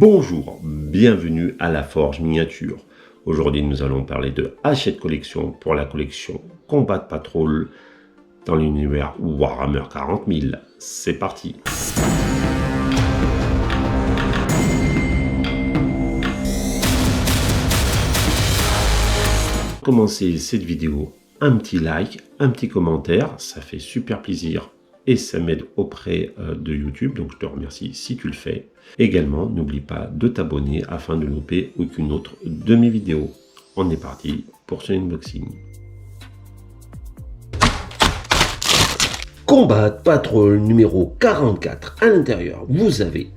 Bonjour, bienvenue à la Forge Miniature. Aujourd'hui, nous allons parler de Hachette Collection pour la collection Combat Patrol dans l'univers Warhammer 40 000. C'est parti. Pour commencer cette vidéo, un petit like, un petit commentaire, ça fait super plaisir. Et ça m'aide auprès de YouTube, donc je te remercie si tu le fais. Également, n'oublie pas de t'abonner afin de ne louper aucune autre de mes vidéos. On est parti pour ce unboxing. Combat Patrol numéro 44. À l'intérieur, vous avez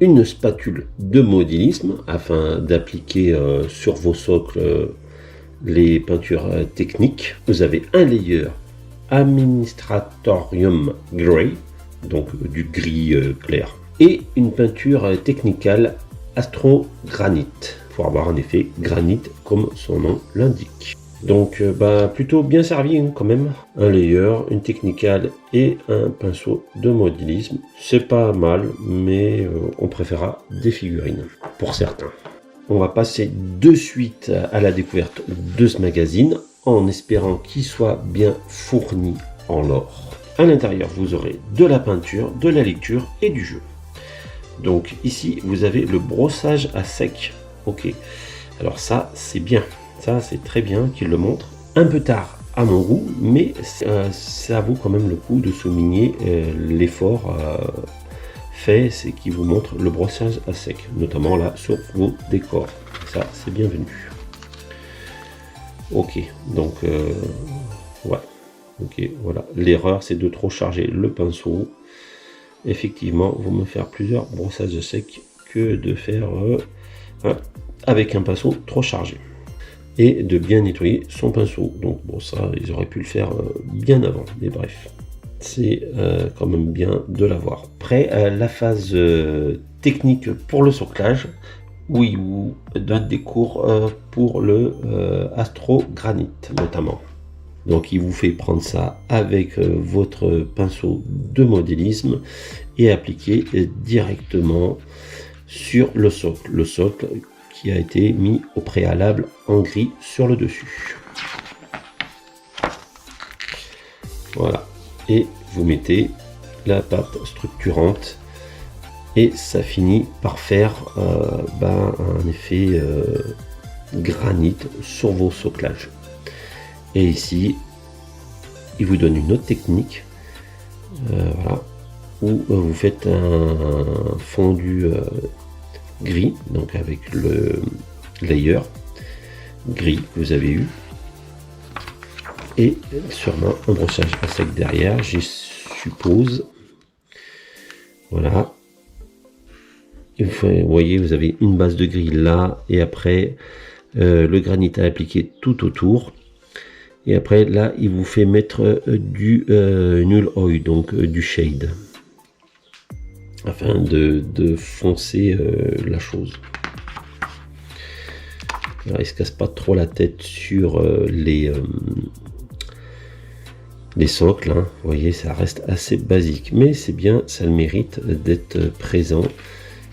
une spatule de modélisme afin d'appliquer sur vos socles les peintures techniques. Vous avez un layer Administratorium Grey, donc du gris clair, et une peinture technicale Astro Granite, pour avoir un effet granite comme son nom l'indique. Donc plutôt bien servi hein, quand même. Un layer, une technicale et un pinceau de modélisme. C'est pas mal, mais on préférera des figurines pour certains. On va passer de suite à la découverte de ce magazine, en espérant qu'il soit bien fourni en lore. À l'intérieur, vous aurez de la peinture, de la lecture et du jeu. Donc ici, vous avez le brossage à sec. Ok, alors ça, c'est bien. Ça, c'est très bien qu'il le montre. Un peu tard à mon goût, mais ça vaut quand même le coup de souligner l'effort fait, c'est qu'il vous montre le brossage à sec, notamment là sur vos décors. Ça, c'est bienvenu. Ok, donc ouais, ok, voilà. L'erreur, c'est de trop charger le pinceau. Effectivement, vaut me faire plusieurs brossages de sec que de faire avec un pinceau trop chargé. Et de bien nettoyer son pinceau. Donc bon, ça, ils auraient pu le faire bien avant, mais bref. C'est quand même bien de l'avoir. Après, la phase technique pour le soclage. Oui, vous donne des cours pour le Astro Granite notamment. Donc il vous fait prendre ça avec votre pinceau de modélisme et appliquer directement sur le socle. Le socle qui a été mis au préalable en gris sur le dessus. Voilà. Et vous mettez la pâte structurante. Et ça finit par faire un effet granite sur vos soclages. Et ici, il vous donne une autre technique, voilà, où vous faites un fondu gris, donc avec le layer gris que vous avez eu, et sûrement un brossage à sec derrière, je suppose. Voilà. Vous voyez, vous avez une base de gris là, et après le granit à appliquer tout autour. Et après là, il vous fait mettre du null oil, donc du shade, afin de foncer la chose. Alors, il se casse pas trop la tête sur les socles, hein. Vous voyez, ça reste assez basique, mais c'est bien, ça le mérite d'être présent.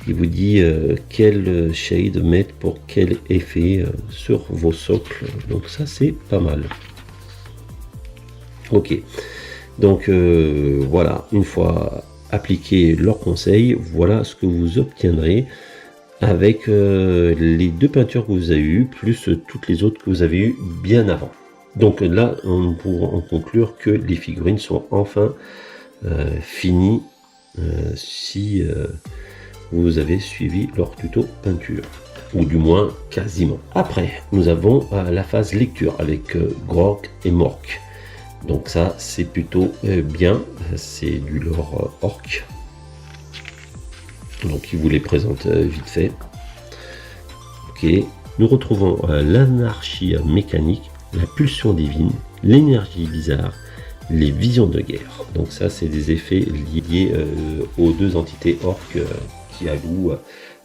Il vous dit quel shade mettre pour quel effet sur vos socles. Donc ça, c'est pas mal. Ok. Donc voilà, une fois appliqué leurs conseils, voilà ce que vous obtiendrez avec les deux peintures que vous avez eues, plus toutes les autres que vous avez eues bien avant. Donc là, on pourra en conclure que les figurines sont enfin finies si vous avez suivi leur tuto peinture, ou du moins quasiment. Après, nous avons la phase lecture avec Grog et Mork. Donc ça, c'est plutôt bien, c'est du lore orc. Donc il vous les présente vite fait. Ok, nous retrouvons l'anarchie mécanique, la pulsion divine, l'énergie bizarre, les visions de guerre. Donc ça, c'est des effets liés aux deux entités orques qui allouent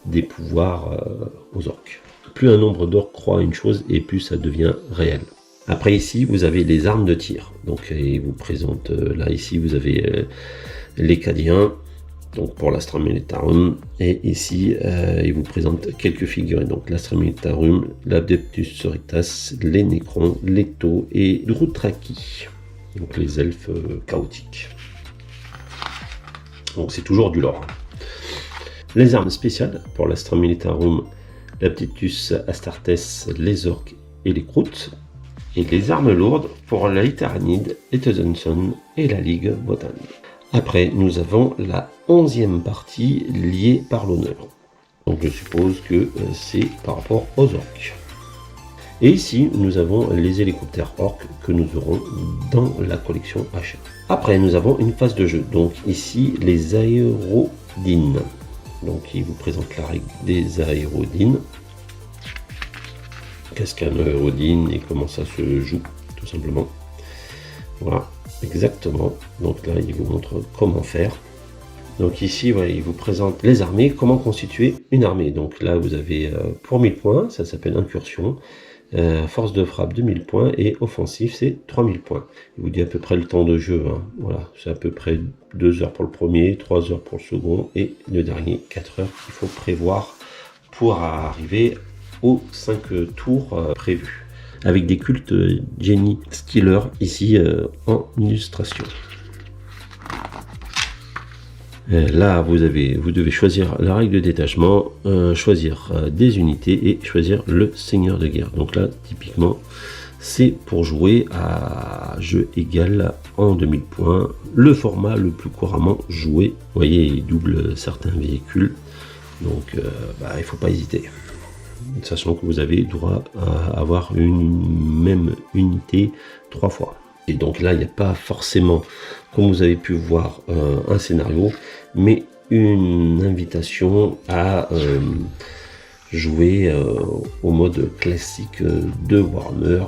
des pouvoirs aux orques. Plus un nombre d'orques croit une chose et plus ça devient réel. Après ici, vous avez les armes de tir. Donc il vous présente là ici, vous avez les Cadiens, donc pour l'Astra Militarum. Et ici, il vous présente quelques figurines. Donc l'Astra Militarum, l'Adeptus Sororitas, les Necrons, les Tau et Drutraki. Donc les elfes chaotiques. Donc c'est toujours du lore. Les armes spéciales pour l'Astra Militarum, l'Aptitus Astartes, les orques et les croûtes. Et les armes lourdes pour la Litaranide, les Teuzenson et la Ligue Wotan. Après, nous avons la 11e partie liée par l'honneur. Donc je suppose que c'est par rapport aux orques. Et ici, nous avons les hélicoptères orques que nous aurons dans la collection H. Après, nous avons une phase de jeu. Donc ici, les aérodines. Donc il vous présente la règle des aérodines. Qu'est-ce qu'un aérodine et comment ça se joue, tout simplement. Voilà, exactement. Donc là, il vous montre comment faire. Donc ici, voilà, il vous présente les armées, comment constituer une armée. Donc là, vous avez pour 1000 points, ça s'appelle incursion. Force de frappe 2000 points et offensif c'est 3000 points. Il vous dit à peu près le temps de jeu, hein. Voilà, c'est à peu près 2 heures pour le premier, 3 heures pour le second et le dernier 4 heures qu'il faut prévoir pour arriver aux 5 tours prévus. Avec des cultes Jenny Skiller ici en illustration. Là, vous devez choisir la règle de détachement, choisir des unités et choisir le seigneur de guerre. Donc là, typiquement, c'est pour jouer à jeu égal en 2000 points. Le format le plus couramment joué. Vous voyez, il double certains véhicules. Donc, il ne faut pas hésiter. Sachant que vous avez droit à avoir une même unité 3 fois. Et donc là, il n'y a pas forcément, comme vous avez pu voir, un scénario, mais une invitation à jouer au mode classique de Warhammer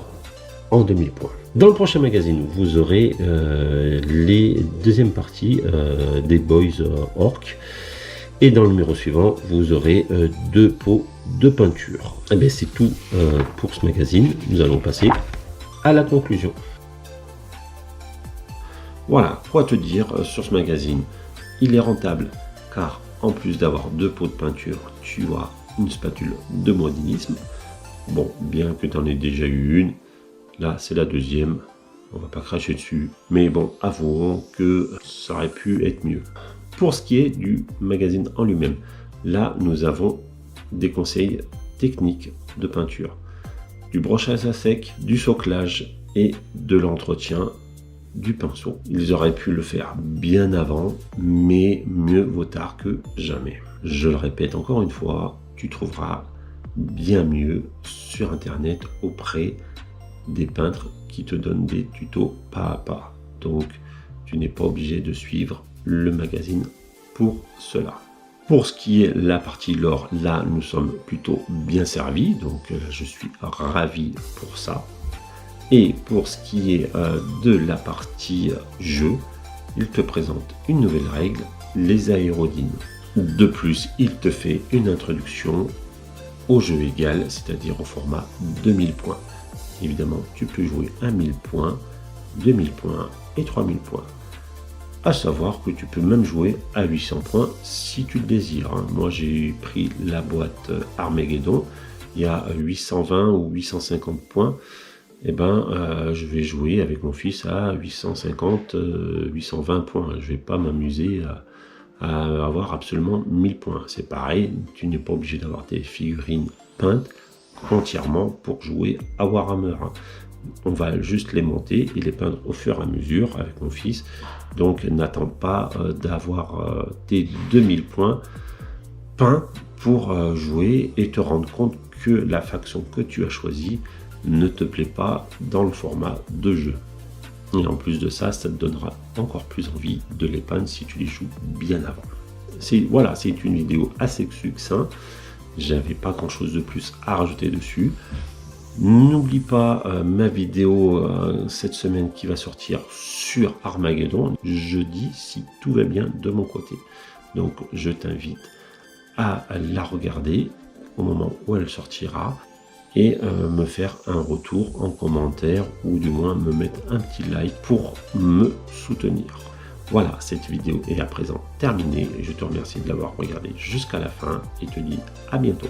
en 2000 points. Dans le prochain magazine, vous aurez les deuxièmes parties des Boys Orcs. Et dans le numéro suivant, vous aurez 2 pots de peinture. Et bien c'est tout pour ce magazine. Nous allons passer à la conclusion. Voilà, quoi te dire sur ce magazine. Il est rentable car en plus d'avoir 2 pots de peinture, tu as une spatule de modélisme. Bon, bien que tu en aies déjà eu une, là c'est la deuxième. On va pas cracher dessus. Mais bon, avouons que ça aurait pu être mieux. Pour ce qui est du magazine en lui-même, là nous avons des conseils techniques de peinture, du brochage à sec, du soclage et de l'entretien du pinceau. Ils auraient pu le faire bien avant, mais mieux vaut tard que jamais. Je le répète encore une fois, tu trouveras bien mieux sur internet auprès des peintres qui te donnent des tutos pas à pas. Donc tu n'es pas obligé de suivre le magazine pour cela. Pour ce qui est la partie lore, là nous sommes plutôt bien servis, donc je suis ravi pour ça. Et pour ce qui est de la partie jeu, il te présente une nouvelle règle, les aérodines. De plus, il te fait une introduction au jeu égal, c'est-à-dire au format 2000 points. Évidemment, tu peux jouer à 1000 points, 2000 points et 3000 points. À savoir que tu peux même jouer à 800 points si tu le désires. Moi, j'ai pris la boîte Armageddon, il y a 820 ou 850 points. Et je vais jouer avec mon fils à 850, 820 points. Je ne vais pas m'amuser à avoir absolument 1000 points. C'est pareil, tu n'es pas obligé d'avoir tes figurines peintes entièrement pour jouer à Warhammer. On va juste les monter et les peindre au fur et à mesure avec mon fils. Donc n'attends pas d'avoir tes 2000 points peints pour jouer et te rendre compte que la faction que tu as choisie ne te plaît pas dans le format de jeu. Et en plus de ça, ça te donnera encore plus envie de les peindre si tu les joues bien avant. Voilà, c'est une vidéo assez succincte. J'avais pas grand chose de plus à rajouter dessus. N'oublie pas ma vidéo cette semaine qui va sortir sur Armageddon, jeudi, si tout va bien de mon côté. Donc je t'invite à la regarder au moment où elle sortira et me faire un retour en commentaire ou du moins me mettre un petit like pour me soutenir. Voilà, cette vidéo est à présent terminée. Je te remercie de l'avoir regardée jusqu'à la fin et te dis à bientôt.